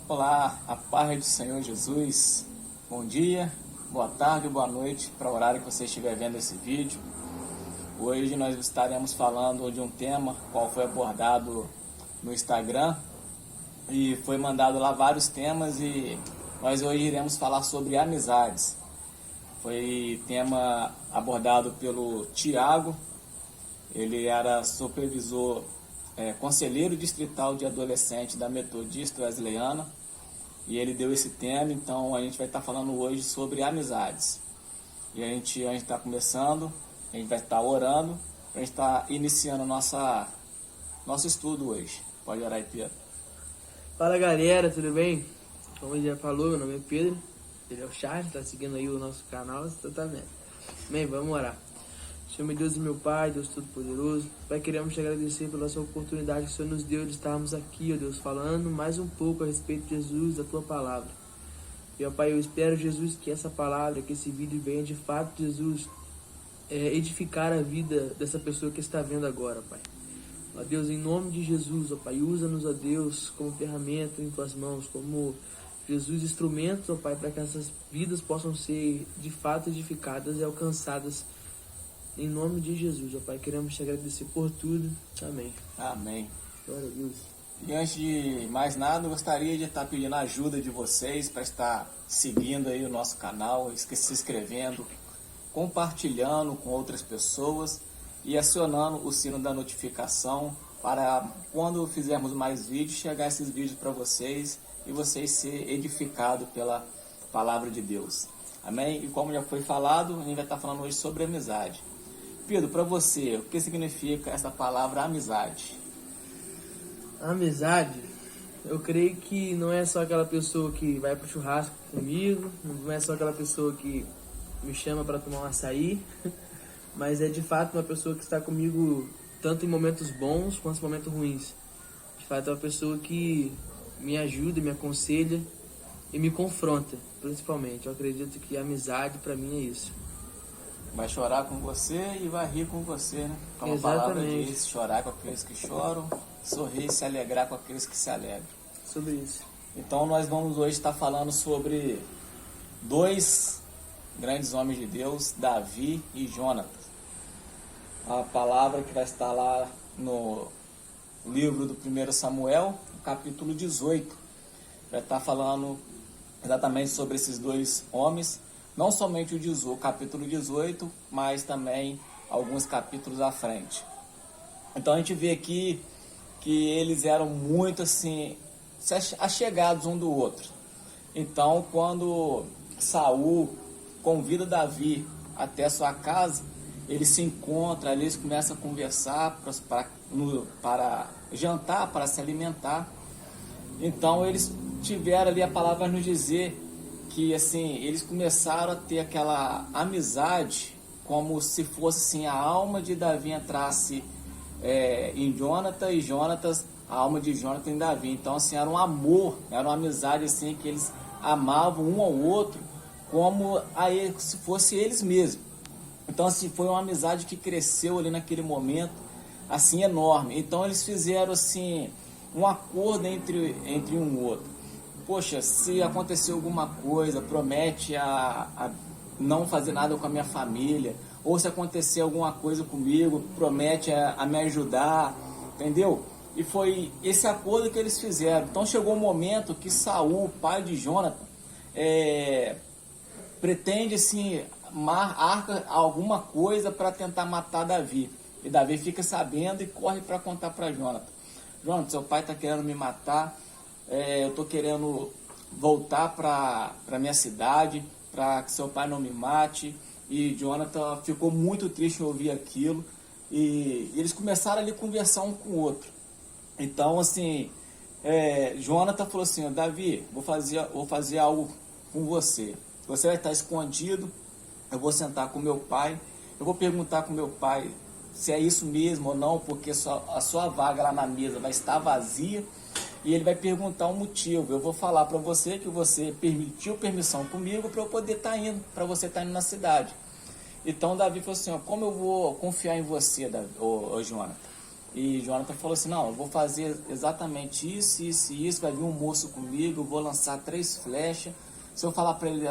Olá, a paz do Senhor Jesus. Bom dia, boa tarde, boa noite para o horário que você estiver vendo esse vídeo. Hoje nós estaremos falando de um tema qual foi abordado no Instagram e foi mandado lá vários temas e nós hoje iremos falar sobre amizades. Foi tema abordado pelo Tiago, ele era supervisor, conselheiro distrital de adolescente da Metodista Wesleyana, e ele deu esse tema. Então a gente vai estar falando hoje sobre amizades. E antes de estar começando, a gente vai estar orando, a gente está iniciando nosso estudo hoje. Pode orar aí, Pedro. Fala galera, tudo bem? Como ele já falou, meu nome é Pedro, ele é o Charles, tá seguindo aí o nosso canal, você tá vendo. Bem, vamos orar. Senhor Deus e meu Pai, Deus Todo-Poderoso, Pai, queremos te agradecer pela sua oportunidade que o Senhor nos deu de estarmos aqui, ó Deus, falando mais um pouco a respeito de Jesus, da tua palavra. E ó Pai, eu espero, Jesus, que essa palavra, que esse vídeo venha de fato, Jesus, edificar a vida dessa pessoa que está vendo agora, Pai. Ó Deus, em nome de Jesus, ó Pai, usa-nos, ó Deus, como ferramenta em tuas mãos, como Jesus, instrumentos, ó Pai, para que essas vidas possam ser de fato edificadas e alcançadas. Em nome de Jesus, ó Pai, queremos te agradecer por tudo. Amém. Amém. Glória a Deus. E antes de mais nada, eu gostaria de estar pedindo a ajuda de vocês para estar seguindo aí o nosso canal, se inscrevendo, compartilhando com outras pessoas e acionando o sino da notificação para quando fizermos mais vídeos, chegar esses vídeos para vocês e vocês ser edificados pela palavra de Deus. Amém? E como já foi falado, a gente vai estar falando hoje sobre amizade. Pedro, para você, o que significa essa palavra amizade? Amizade, eu creio que não é só aquela pessoa que vai pro churrasco comigo, não é só aquela pessoa que me chama para tomar um açaí, mas é de fato uma pessoa que está comigo tanto em momentos bons quanto em momentos ruins. De fato é uma pessoa que me ajuda, me aconselha e me confronta, principalmente. Eu acredito que a amizade para mim é isso. Vai chorar com você e vai rir com você, né? Como Exatamente. A palavra diz, chorar com aqueles que choram, sorrir e se alegrar com aqueles que se alegram. Sobre isso. Então nós vamos hoje estar falando sobre dois grandes homens de Deus, Davi e Jonatas. A palavra que vai estar lá no livro do 1 Samuel, capítulo 18, vai estar falando exatamente sobre esses dois homens, não somente o capítulo 18, mas também alguns capítulos à frente. Então a gente vê aqui que eles eram muito assim, achegados um do outro. Então quando Saul convida Davi até a sua casa, eles se encontram, eles começam a conversar para jantar, para se alimentar. Então eles tiveram ali, a palavra nos dizer que assim, eles começaram a ter aquela amizade como se fosse assim, a alma de Davi entrasse em Jonatas e Jonatas, a alma de Jonatas em Davi. Então assim, era um amor, era uma amizade assim, que eles amavam um ao outro como se fosse eles mesmos. Então assim, foi uma amizade que cresceu ali naquele momento assim, enorme. Então eles fizeram assim um acordo entre um e outro. Poxa, se acontecer alguma coisa, promete a não fazer nada com a minha família, ou se acontecer alguma coisa comigo, promete a me ajudar, entendeu? E foi esse acordo que eles fizeram. Então chegou um momento que Saul, pai de Jonatas, pretende assim, arca alguma coisa para tentar matar Davi. E Davi fica sabendo e corre para contar para Jonatas. Jonatas, seu pai está querendo me matar. Eu estou querendo voltar para minha cidade, para que seu pai não me mate. E Jonathan ficou muito triste em ouvir aquilo. E eles começaram ali a conversar um com o outro. Então, assim, Jonathan falou assim: Davi, vou fazer algo com você. Você vai estar escondido, eu vou sentar com meu pai, eu vou perguntar com meu pai se é isso mesmo ou não, porque a sua vaga lá na mesa vai estar vazia. E ele vai perguntar o motivo. Eu vou falar para você que você pediu permissão comigo para eu poder estar indo, para você estar indo na cidade. Então Davi falou assim: como eu vou confiar em você, Jonathan? E Jonathan falou assim, não, eu vou fazer exatamente isso, isso e isso, vai vir um moço comigo, eu vou lançar 3 flechas. Se eu falar para ele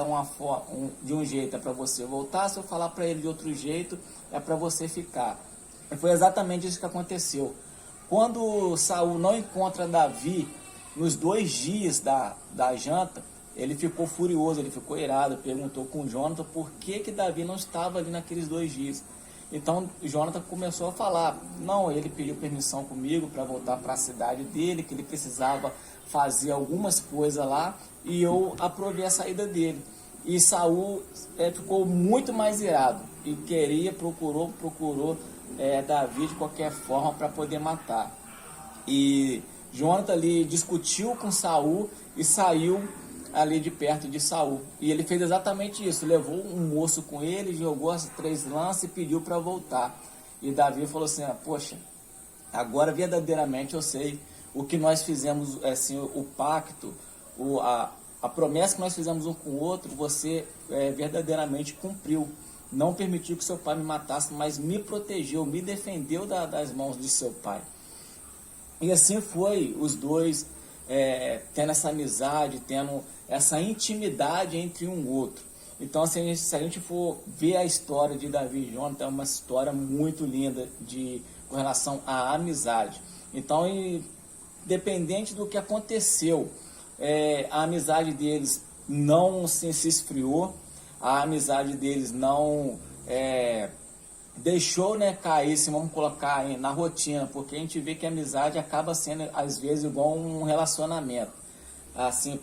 de um jeito é para você voltar, se eu falar para ele de outro jeito é para você ficar. E foi exatamente isso que aconteceu. Quando Saul não encontra Davi nos 2 dias da janta, ele ficou furioso, ele ficou irado, perguntou com Jonathan por que Davi não estava ali naqueles 2 dias. Então Jonathan começou a falar, não, ele pediu permissão comigo para voltar para a cidade dele, que ele precisava fazer algumas coisas lá, e eu aprovei a saída dele. E Saul ficou muito mais irado e procurou Davi de qualquer forma para poder matar. E Jonathan ali discutiu com Saul e saiu ali de perto de Saul. E ele fez exatamente isso, levou um moço com ele, jogou as 3 lanças e pediu para voltar. E Davi falou assim, poxa, agora verdadeiramente eu sei o que nós fizemos, assim, o pacto, a promessa que nós fizemos um com o outro, você verdadeiramente cumpriu. Não permitiu que seu pai me matasse, mas me protegeu, me defendeu das mãos de seu pai. E assim foi, os dois tendo essa amizade, tendo essa intimidade entre um e outro. Então, se a gente for ver a história de Davi e Jonathan, é uma história muito linda com relação à amizade. Então, independente do que aconteceu, a amizade deles não se esfriou, a amizade deles não deixou cair, se vamos colocar na rotina, porque a gente vê que a amizade acaba sendo, às vezes, igual um relacionamento. Assim,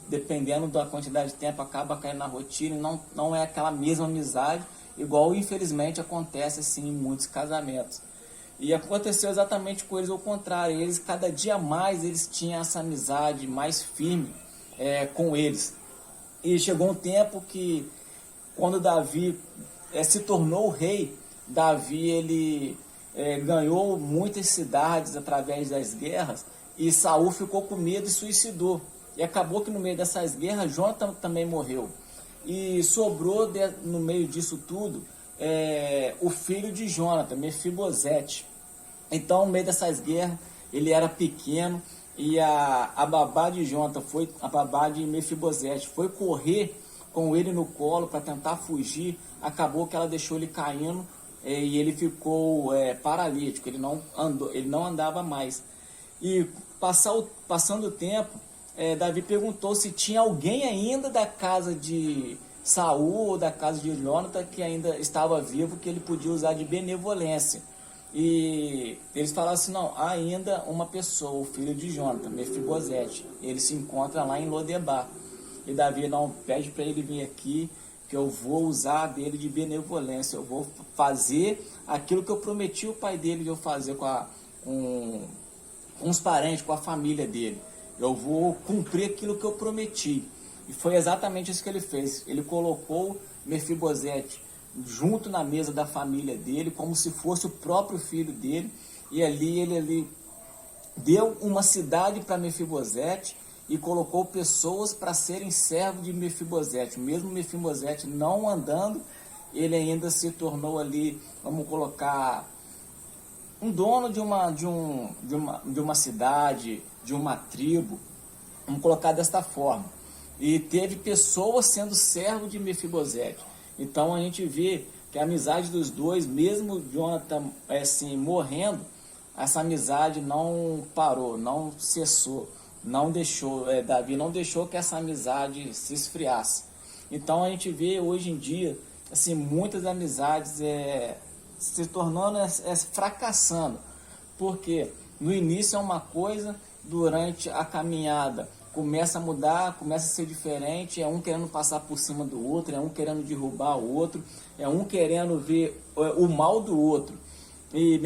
dependendo da quantidade de tempo, acaba caindo na rotina e não é aquela mesma amizade, igual, infelizmente, acontece assim, em muitos casamentos. E aconteceu exatamente com eles ao contrário. Eles, cada dia mais, eles tinham essa amizade mais firme com eles. E chegou um tempo que, quando Davi se tornou o rei, Davi ele ganhou muitas cidades através das guerras, e Saul ficou com medo e suicidou. E acabou que no meio dessas guerras, Jonathan também morreu. E sobrou no meio disso tudo o filho de Jonathan, Mefibosete. Então, no meio dessas guerras, ele era pequeno, e a babá de Jonathan, a babá de Mefibosete, foi correr com ele no colo para tentar fugir. Acabou que ela deixou ele caindo e ele ficou paralítico, ele não andava mais. E passando o tempo, Davi perguntou se tinha alguém ainda da casa de Saul ou da casa de Jonathan que ainda estava vivo, que ele podia usar de benevolência. E eles falaram assim, não, há ainda uma pessoa, o filho de Jonathan, Mefibosete, ele se encontra lá em Lodebar. E Davi não pede para ele vir aqui, que eu vou usar dele de benevolência, eu vou fazer aquilo que eu prometi o pai dele de eu fazer com os parentes, com a família dele. Eu vou cumprir aquilo que eu prometi. E foi exatamente isso que ele fez. Ele colocou Mefibosete junto na mesa da família dele, como se fosse o próprio filho dele, e ali ele deu uma cidade para Mefibosete e colocou pessoas para serem servos de Mefibosete. Mesmo Mefibosete não andando, ele ainda se tornou ali, vamos colocar, um dono de uma cidade, de uma tribo, vamos colocar desta forma. E teve pessoas sendo servos de Mefibosete. Então a gente vê que a amizade dos dois, mesmo Jonathan assim, morrendo, essa amizade não parou, não cessou, não deixou, Davi não deixou que essa amizade se esfriasse. Então a gente vê hoje em dia assim, muitas amizades se tornando, fracassando, porque no início é uma coisa, durante a caminhada começa a mudar, começa a ser diferente, um querendo passar por cima do outro, um querendo derrubar o outro, um querendo ver o mal do outro. E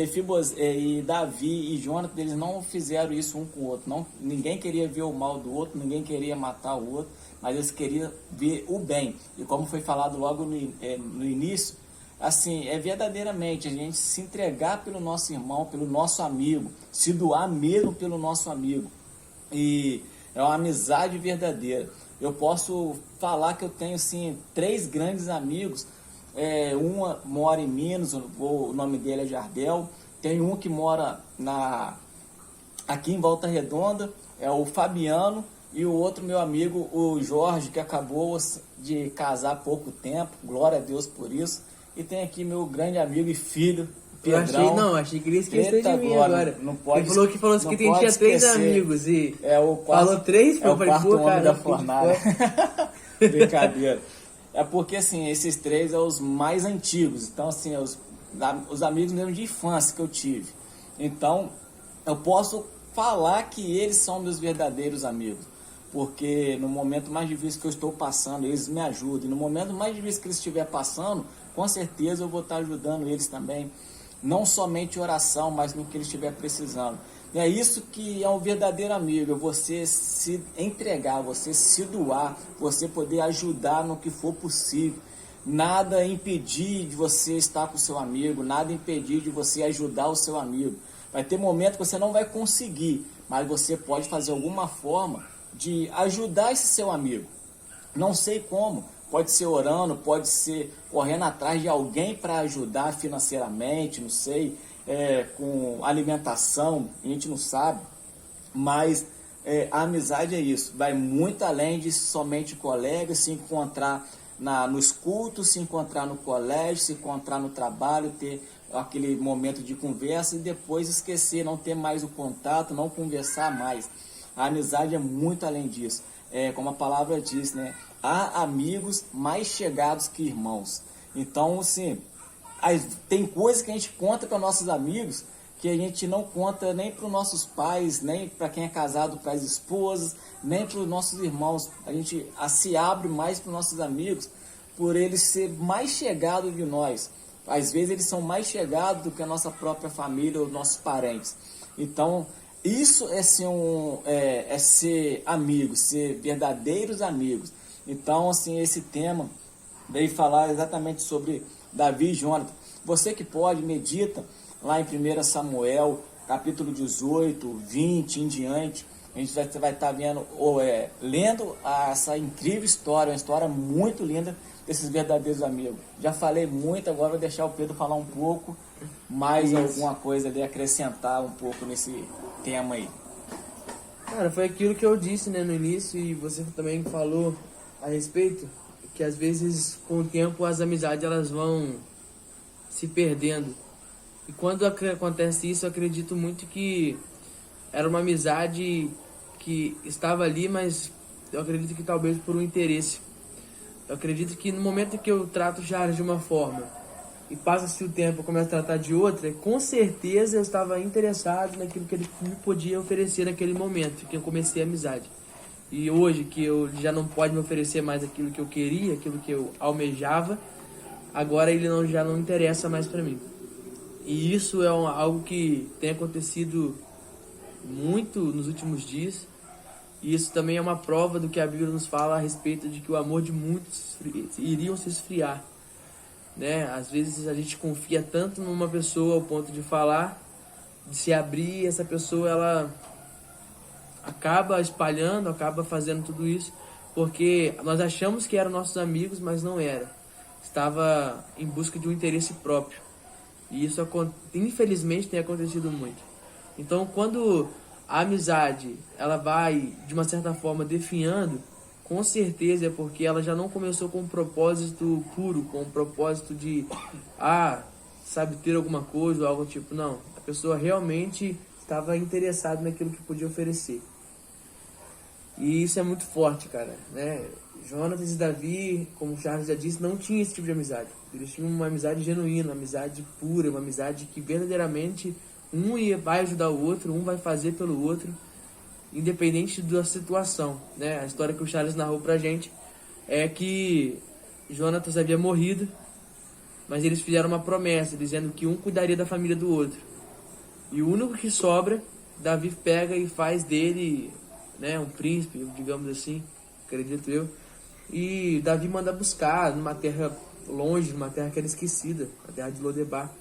Davi e Jonathan, eles não fizeram isso um com o outro. Ninguém queria ver o mal do outro, ninguém queria matar o outro, mas eles queriam ver o bem. E como foi falado logo no início, assim, verdadeiramente a gente se entregar pelo nosso irmão, pelo nosso amigo, se doar mesmo pelo nosso amigo. E é uma amizade verdadeira. Eu posso falar que eu tenho, assim, 3 grandes amigos. Uma mora em Minas, o nome dele é Jardel. Tem um que mora aqui em Volta Redonda, é o Fabiano, e o outro meu amigo, o Jorge, que acabou de casar há pouco tempo, glória a Deus por isso. E tem aqui meu grande amigo e filho, Pedrão. Achei que ele esqueceu Eita, de mim glória, agora. não pode, ele falou que não tinha pode 3 esquecer. amigos e o quarto, falou 3, é o quarto homem cara, da fornalha. Brincadeira. É porque, assim, esses 3 são os mais antigos. Então, assim, os amigos mesmo de infância que eu tive. Então, eu posso falar que eles são meus verdadeiros amigos. Porque no momento mais difícil que eu estou passando, eles me ajudam. E no momento mais difícil que eles estiver passando, com certeza eu vou estar ajudando eles também. Não somente oração, mas no que eles estiver precisando. E é isso que é um verdadeiro amigo, é você se entregar, você se doar, você poder ajudar no que for possível. Nada impedir de você estar com o seu amigo, nada impedir de você ajudar o seu amigo. Vai ter momento que você não vai conseguir, mas você pode fazer alguma forma de ajudar esse seu amigo. Não sei como, pode ser orando, pode ser correndo atrás de alguém para ajudar financeiramente, não sei, com alimentação, a gente não sabe, mas a amizade é isso, vai muito além de somente colegas, se encontrar nos cultos, se encontrar no colégio, se encontrar no trabalho, ter aquele momento de conversa e depois esquecer, não ter mais o contato, não conversar mais. A amizade é muito além disso. Como a palavra diz, né? Há amigos mais chegados que irmãos. Então, assim, tem coisas que a gente conta para nossos amigos que a gente não conta nem para os nossos pais, nem para quem é casado, para as esposas, nem para os nossos irmãos. A gente se abre mais para os nossos amigos por eles ser mais chegados de nós. Às vezes eles são mais chegados do que a nossa própria família ou nossos parentes. Então, isso é ser amigo, ser verdadeiros amigos. Então, assim, esse tema veio falar exatamente sobre Davi e Jonathan. Você que pode, medita lá em 1 Samuel, capítulo 18, 20 em diante. A gente vai estar vendo, lendo essa incrível história, uma história muito linda desses verdadeiros amigos. Já falei muito, agora vou deixar o Pedro falar um pouco, mais alguma coisa ali, acrescentar um pouco nesse tema aí. Cara, foi aquilo que eu disse, né, no início, e você também falou a respeito, que às vezes com o tempo as amizades elas vão se perdendo. E quando acontece isso, eu acredito muito que era uma amizade que estava ali, mas eu acredito que talvez por um interesse. Eu acredito que no momento que eu trato o Charles de uma forma e passa-se o tempo eu começo a tratar de outra, com certeza eu estava interessado naquilo que ele me podia oferecer naquele momento que eu comecei a amizade. E hoje que eu já não pode me oferecer mais aquilo que eu queria, aquilo que eu almejava, agora ele já não interessa mais para mim. E isso é algo que tem acontecido muito nos últimos dias. E isso também é uma prova do que a Bíblia nos fala a respeito de que o amor de muitos iriam se esfriar. Né? Às vezes a gente confia tanto numa pessoa ao ponto de falar, de se abrir, e essa pessoa ela acaba espalhando, acaba fazendo tudo isso, porque nós achamos que eram nossos amigos, mas não era. Estava em busca de um interesse próprio. E isso, infelizmente, tem acontecido muito. Então, quando a amizade ela vai, de uma certa forma, definhando, com certeza é porque ela já não começou com um propósito puro, com um propósito de, sabe, ter alguma coisa ou algo tipo. Não, a pessoa realmente estava interessada naquilo que podia oferecer. E isso é muito forte, cara, né? Jonatas e Davi, como o Charles já disse, não tinham esse tipo de amizade. Eles tinham uma amizade genuína, uma amizade pura, uma amizade que verdadeiramente vai ajudar o outro, um vai fazer pelo outro, independente da situação, né? A história que o Charles narrou pra gente é que Jonatas havia morrido, mas eles fizeram uma promessa, dizendo que um cuidaria da família do outro. E o único que sobra, Davi pega e faz dele, né, um príncipe, digamos assim, acredito eu. E Davi manda buscar numa terra longe, numa terra que era esquecida, a terra de Lodebar.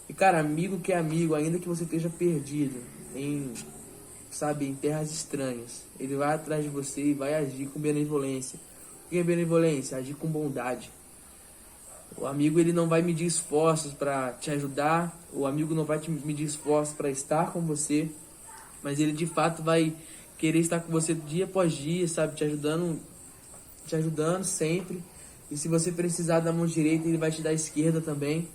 E cara, amigo que é amigo, ainda que você esteja perdido em terras estranhas, ele vai atrás de você e vai agir com benevolência. O que é benevolência? Agir com bondade. O amigo ele não vai medir esforços para te ajudar, o amigo não vai te medir esforços para estar com você, mas ele de fato vai querer estar com você dia após dia, sabe, te ajudando sempre. E se você precisar da mão direita, ele vai te dar a esquerda também.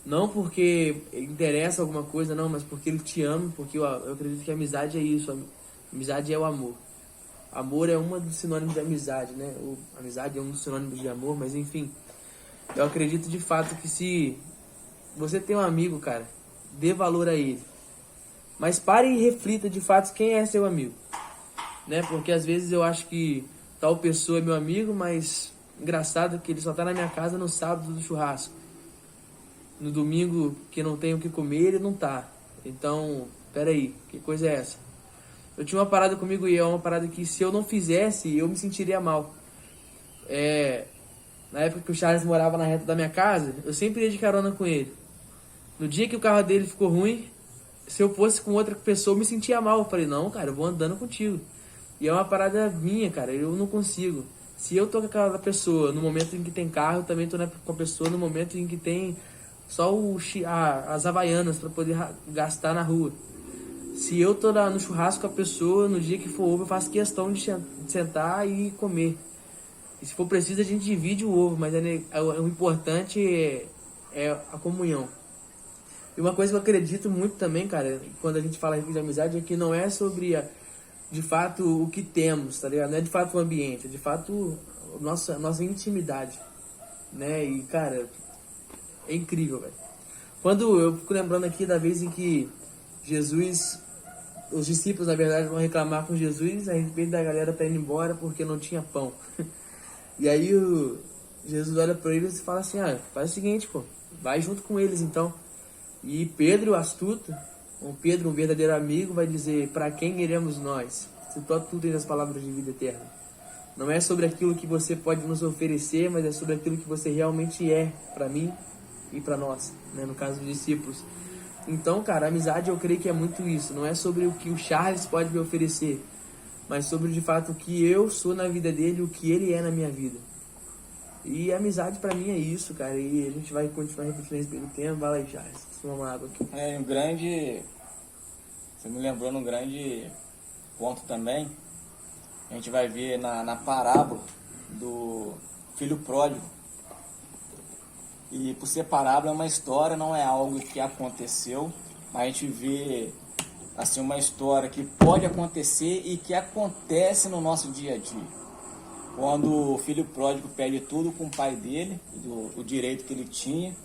Não porque interessa alguma coisa, não, mas porque ele te ama, porque eu acredito que a amizade é isso, a amizade é o amor. Amor é uma dos sinônimos de amizade, né? Amizade é um dos sinônimos de amor, mas enfim. Eu acredito de fato que se você tem um amigo, cara, dê valor a ele. Mas pare e reflita de fato quem é seu amigo, né? Porque às vezes eu acho que tal pessoa é meu amigo, mas engraçado que ele só tá na minha casa no sábado do churrasco. No domingo que não tem o que comer, ele não tá. Então, peraí, que coisa é essa? Eu tinha uma parada comigo e é uma parada que se eu não fizesse, eu me sentiria mal. Na época que o Charles morava na reta da minha casa, eu sempre ia de carona com ele. No dia que o carro dele ficou ruim, se eu fosse com outra pessoa, eu me sentia mal. Eu falei, não, cara, eu vou andando contigo. E é uma parada minha, cara, eu não consigo. Se eu tô com aquela pessoa no momento em que tem carro, eu também tô com a pessoa no momento em que tem só as Havaianas para poder gastar na rua. Se eu tô no churrasco com a pessoa, no dia que for ovo, eu faço questão de sentar e comer. E se for preciso, a gente divide o ovo, mas o importante é a comunhão. E uma coisa que eu acredito muito também, cara, quando a gente fala de amizade, é que não é sobre, de fato, o que temos, tá ligado? Não é de fato o ambiente, é de fato nossa intimidade, né? E, cara, é incrível, velho. Quando eu fico lembrando aqui da vez em que os discípulos, na verdade, vão reclamar com Jesus a respeito da galera tá indo embora porque não tinha pão. E aí Jesus olha para eles e fala assim, faz o seguinte, pô, vai junto com eles então. E Pedro, astuto, um verdadeiro amigo, vai dizer, para quem iremos nós? Se tu tens as palavras de vida eterna. Não é sobre aquilo que você pode nos oferecer, mas é sobre aquilo que você realmente é para mim e para nós, né? No caso dos discípulos. Então, cara, a amizade eu creio que é muito isso. Não é sobre o que o Charles pode me oferecer, mas sobre de fato o que eu sou na vida dele e o que ele é na minha vida. E a amizade pra mim é isso, cara. E a gente vai continuar refletindo a respeito do tema. Vai lá, Charles, toma uma água aqui. Você me lembrou num grande ponto também. A gente vai ver na parábola do filho pródigo. E por ser parábola é uma história, não é algo que aconteceu. A gente vê assim, uma história que pode acontecer e que acontece no nosso dia a dia. Quando o filho pródigo pede tudo com o pai dele, o direito que ele tinha,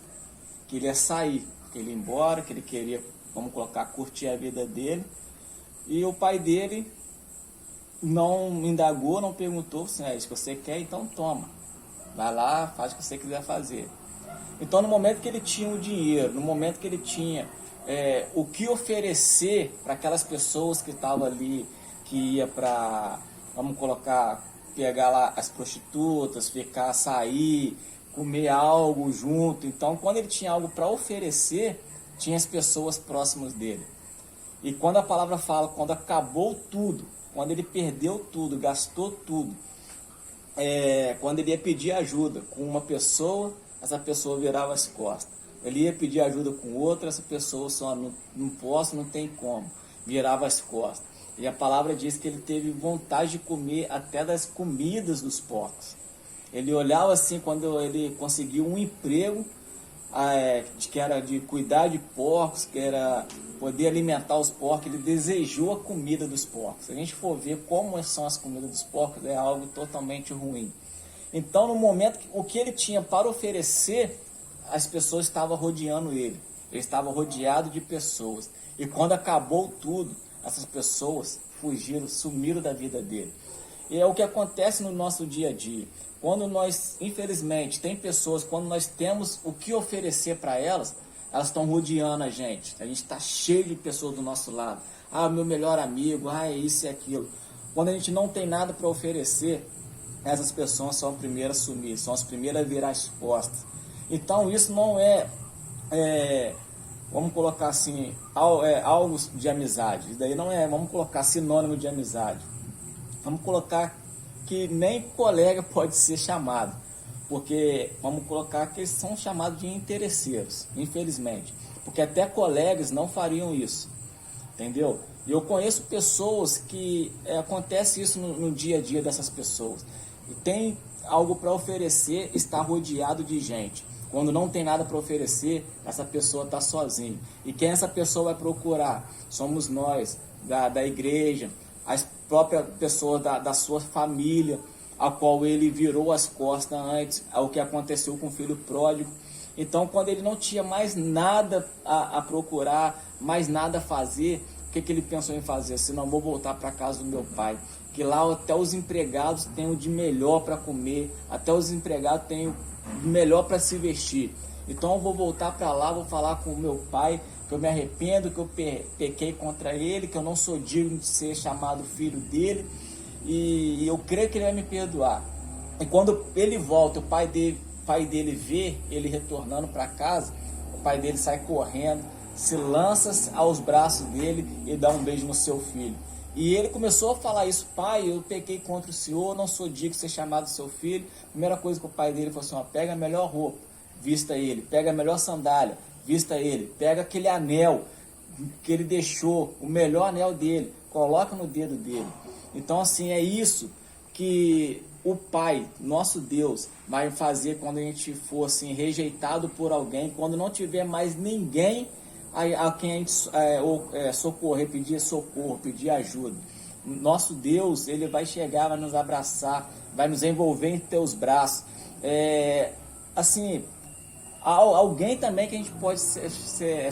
que ele ia sair, que ele ia embora, que ele queria, vamos colocar, curtir a vida dele. E o pai dele não indagou, não perguntou, assim, é isso que você quer, então toma. Vai lá, faz o que você quiser fazer. Então, no momento que ele tinha o dinheiro, no momento que ele tinha o que oferecer para aquelas pessoas que estavam ali, que ia para, vamos colocar, pegar lá as prostitutas, sair, comer algo junto. Então, quando ele tinha algo para oferecer, tinha as pessoas próximas dele. E quando a palavra fala, quando acabou tudo, quando ele perdeu tudo, gastou tudo, quando ele ia pedir ajuda com uma pessoa, essa pessoa virava as costas. Ele ia pedir ajuda com outra, essa pessoa só não posso, não tem como, virava as costas. E a palavra diz que ele teve vontade de comer até das comidas dos porcos. Ele olhava assim, quando ele conseguiu um emprego, que era de cuidar de porcos, que era poder alimentar os porcos, ele desejou a comida dos porcos. Se a gente for ver como são as comidas dos porcos, é algo totalmente ruim. Então, no momento, o que ele tinha para oferecer, as pessoas estavam rodeando ele. Ele estava rodeado de pessoas. E quando acabou tudo, essas pessoas fugiram, sumiram da vida dele. E é o que acontece no nosso dia a dia. Quando nós, infelizmente, tem pessoas, quando nós temos o que oferecer para elas, elas estão rodeando a gente. A gente está cheio de pessoas do nosso lado. Meu melhor amigo, é isso e aquilo. Quando a gente não tem nada para oferecer, essas pessoas são as primeiras a sumir, são as primeiras a virar as costas. Então isso não vamos colocar assim, algo de amizade. Isso daí não é, vamos colocar, sinônimo de amizade. Vamos colocar que nem colega pode ser chamado. porque vamos colocar que eles são chamados de interesseiros, infelizmente, porque até colegas não fariam isso, entendeu? E eu conheço pessoas que acontece isso no dia a dia dessas pessoas, e tem algo para oferecer, está rodeado de gente. Quando não tem nada para oferecer, essa pessoa está sozinha. E quem essa pessoa vai procurar? Somos nós, da igreja, as próprias pessoas da sua família, a qual ele virou as costas antes, ao que aconteceu com o filho pródigo. Então, quando ele não tinha mais nada a procurar, mais nada a fazer, o que ele pensou em fazer? Se não, vou voltar para a casa do meu pai, que lá até os empregados têm o de melhor para comer, até os empregados têm o melhor para se vestir. Então eu vou voltar para lá, vou falar com o meu pai, que eu me arrependo, que eu pequei contra ele, que eu não sou digno de ser chamado filho dele, e eu creio que ele vai me perdoar. E quando ele volta, o pai dele vê ele retornando para casa, o pai dele sai correndo, se lança aos braços dele e dá um beijo no seu filho. E ele começou a falar isso: pai, eu pequei contra o senhor, não sou digno de ser chamado seu filho. Primeira coisa que o pai dele falou assim: ó, pega a melhor roupa, vista ele, pega a melhor sandália, vista ele, pega aquele anel que ele deixou, o melhor anel dele, coloca no dedo dele. Então assim, é isso que o Pai, nosso Deus, vai fazer quando a gente for assim, rejeitado por alguém, quando não tiver mais ninguém a quem a gente socorrer, pedir socorro, pedir ajuda. Nosso Deus, ele vai chegar, vai nos abraçar, vai nos envolver em teus braços. Assim, alguém também que a gente pode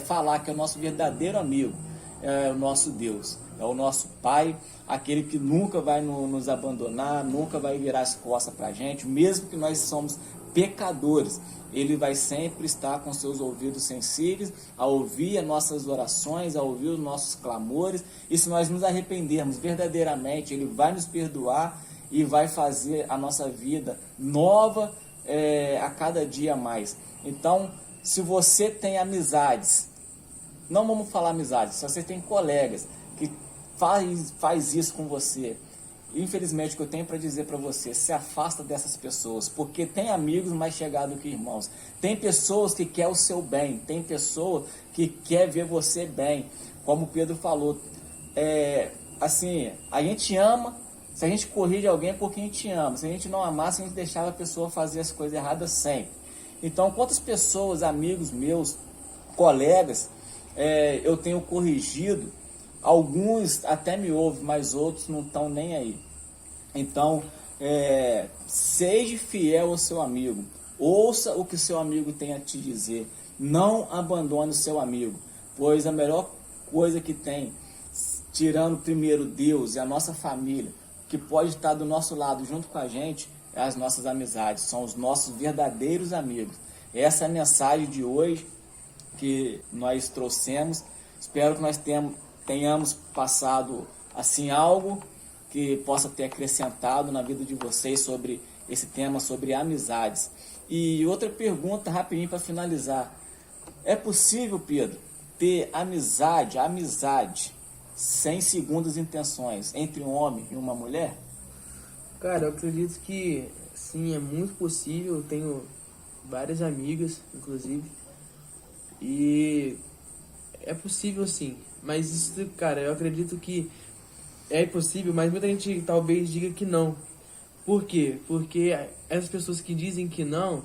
falar que é o nosso verdadeiro amigo, é o nosso Deus, é o nosso Pai, aquele que nunca vai nos abandonar, nunca vai virar as costas para a gente, mesmo que nós somos pecadores. Ele vai sempre estar com seus ouvidos sensíveis a ouvir as nossas orações, a ouvir os nossos clamores, e se nós nos arrependermos verdadeiramente, ele vai nos perdoar e vai fazer a nossa vida nova a cada dia mais. Então, se você tem amizades, não vamos falar amizades, se você tem colegas que faz isso com você, infelizmente o que eu tenho para dizer para você: se afasta dessas pessoas, porque tem amigos mais chegados que irmãos, tem pessoas que querem o seu bem, tem pessoas que quer ver você bem, como o Pedro falou, assim, a gente ama, se a gente corrige alguém é porque a gente ama, se a gente não amasse, a gente deixava a pessoa fazer as coisas erradas sempre. Então, quantas pessoas, amigos meus, colegas, eu tenho corrigido, alguns até me ouvem, mas outros não estão nem aí. Então, seja fiel ao seu amigo, ouça o que o seu amigo tem a te dizer, não abandone o seu amigo, pois a melhor coisa que tem, tirando primeiro Deus e a nossa família, que pode estar do nosso lado junto com a gente, é as nossas amizades, são os nossos verdadeiros amigos. Essa é a mensagem de hoje que nós trouxemos. Espero que nós tenhamos passado assim algo que possa ter acrescentado na vida de vocês sobre esse tema, sobre amizades. E outra pergunta rapidinho para finalizar: é possível, Pedro, ter amizade sem segundas intenções entre um homem e uma mulher? Cara, eu acredito que sim, é muito possível. Eu tenho várias amigas, inclusive, e é possível sim. Mas isso, cara, eu acredito que é possível, mas muita gente talvez diga que não. Por quê? Porque essas pessoas que dizem que não,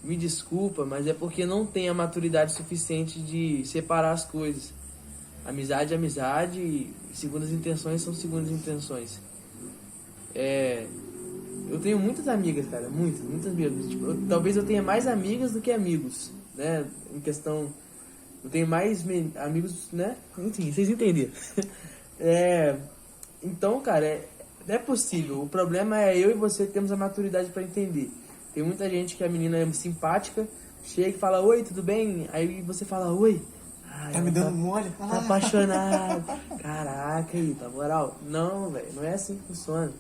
me desculpa, mas é porque não tem a maturidade suficiente de separar as coisas. Amizade é amizade e segundas intenções são segundas intenções. Eu tenho muitas amigas, cara, muitas mesmo. Tipo, talvez eu tenha mais amigas do que amigos, né? Em questão, eu tenho mais amigos, né? Enfim, vocês entenderam. Então, cara, é possível. O problema é eu e você que temos a maturidade para entender. Tem muita gente que a menina é simpática, chega e fala: oi, tudo bem? Aí você fala: oi. Tá me dando mole? Tá apaixonado. Caraca, aí, na moral. Não, velho, não é assim que funciona.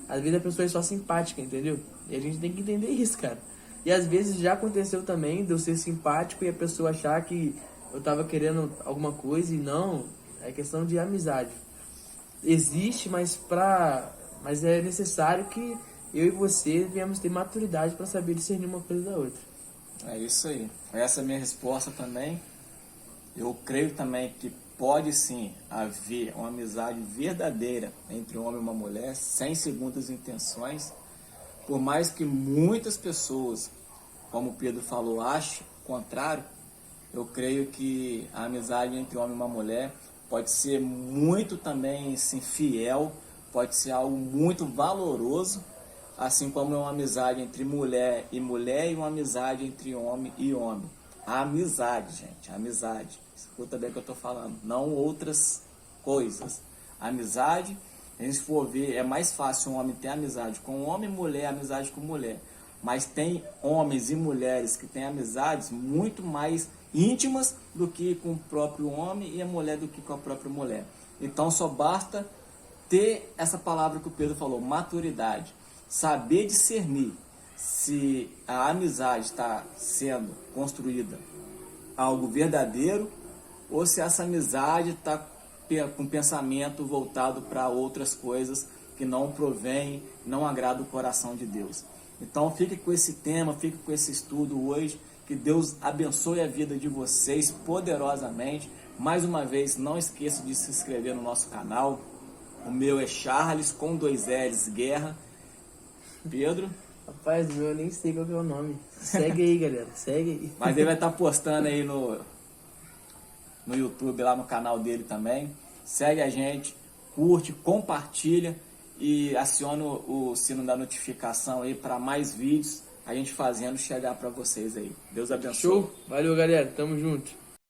Às vezes a pessoa é só simpática, entendeu? E a gente tem que entender isso, cara. E às vezes já aconteceu também de eu ser simpático e a pessoa achar que eu tava querendo alguma coisa e não. É questão de amizade. Existe, mas é necessário que eu e você devemos ter maturidade para saber discernir uma coisa da outra. É isso aí. Essa é a minha resposta também. Eu creio também que pode sim haver uma amizade verdadeira entre um homem e uma mulher, sem segundas intenções, por mais que muitas pessoas, como o Pedro falou, achem o contrário. Eu creio que a amizade entre um homem e uma mulher pode ser muito também assim, fiel, pode ser algo muito valoroso, assim como é uma amizade entre mulher e uma amizade entre homem e homem. A amizade, gente, a amizade. Escuta bem o que eu estou falando, não outras coisas. A amizade, a gente for ver, é mais fácil um homem ter amizade com um homem e mulher, amizade com mulher. Mas tem homens e mulheres que têm amizades muito mais íntimas do que com o próprio homem e a mulher do que com a própria mulher. Então só basta ter essa palavra que o Pedro falou, maturidade. Saber discernir se a amizade está sendo construída algo verdadeiro ou se essa amizade está com pensamento voltado para outras coisas que não provém, não agrada o coração de Deus. Então fique com esse tema, fique com esse estudo hoje, que Deus abençoe a vida de vocês poderosamente. Mais uma vez, não esqueça de se inscrever no nosso canal. O meu é Charles, com 2 L's, Guerra. Pedro? Rapaz, eu nem sei qual que é o nome. Segue aí, galera, segue aí. Mas ele vai estar postando aí no YouTube, lá no canal dele também. Segue a gente, curte, compartilha e aciona o sino da notificação aí para mais vídeos a gente fazendo chegar para vocês aí. Deus abençoe. Show? Valeu, galera. Tamo junto.